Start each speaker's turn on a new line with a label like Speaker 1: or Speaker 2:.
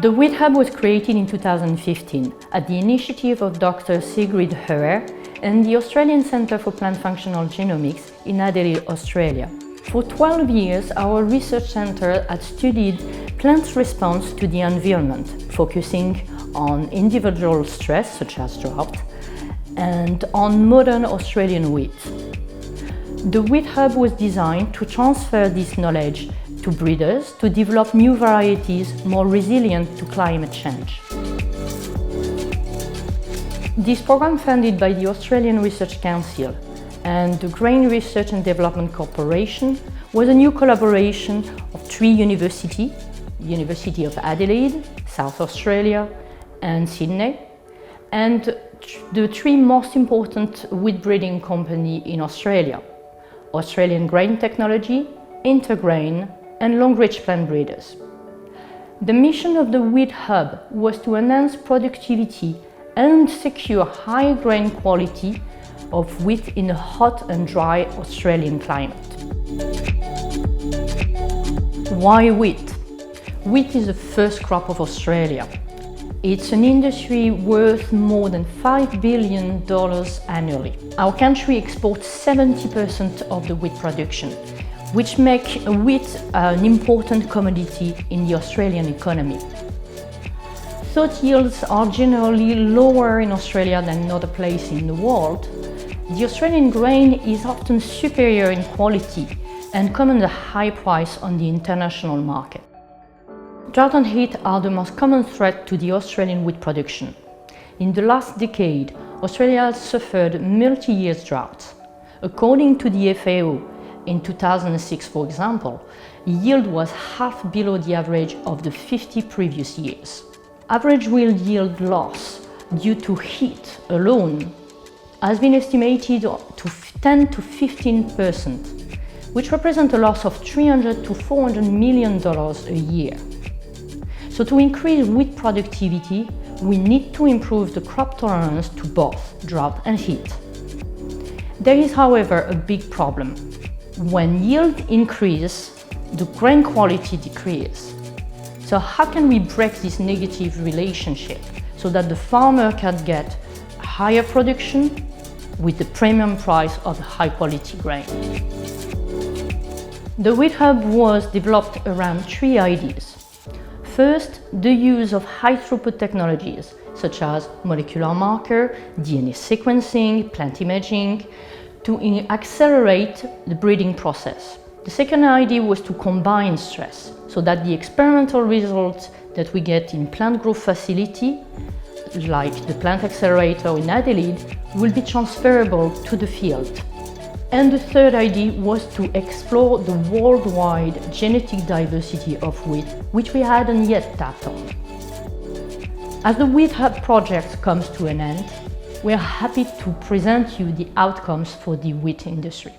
Speaker 1: The Wheat Hub was created in 2015 at the initiative of Dr. Sigrid Heuer and the Australian Centre for Plant Functional Genomics in Adelaide, Australia. For 12 years, our research centre had studied plants' response to the environment, focusing on individual stress such as drought and on modern Australian wheat. The Wheat Hub was designed to transfer this knowledge to breeders to develop new varieties more resilient to climate change. This program, funded by the Australian Research Council and the Grain Research and Development Corporation, was a new collaboration of three universities: the University of Adelaide, South Australia and Sydney, and the three most important wheat breeding companies in Australia: Australian Grain Technology, Intergrain and Longreach Plant Breeders. The mission of the Wheat Hub was to enhance productivity and secure high grain quality of wheat in a hot and dry Australian climate. Why wheat? Wheat is the first crop of Australia. It's an industry worth more than $5 billion annually. Our country exports 70% of the wheat production, which makes wheat an important commodity in the Australian economy. Though yields are generally lower in Australia than in other places in the world, the Australian grain is often superior in quality and commands a high price on the international market. Drought and heat are the most common threat to the Australian wheat production. In the last decade, Australia has suffered multi-year droughts. According to the FAO, in 2006, for example, yield was half below the average of the 50 previous years. Average yield loss due to heat alone has been estimated to 10 to 15%, which represents a loss of $300 to $400 million a year. So to increase wheat productivity, we need to improve the crop tolerance to both drought and heat. There is, however, a big problem. When yield increases, the grain quality decreases. So how can we break this negative relationship so that the farmer can get higher production with the premium price of high quality grain? The Wheat Hub was developed around three ideas. First, the use of high throughput technologies such as molecular marker, DNA sequencing, plant imaging, to accelerate the breeding process. The second idea was to combine stress so that the experimental results that we get in plant growth facility, like the plant accelerator in Adelaide, will be transferable to the field. And the third idea was to explore the worldwide genetic diversity of wheat, which we hadn't yet tapped on. As the Wheat Hub project comes to an end, we are happy to present you the outcomes for the wheat industry.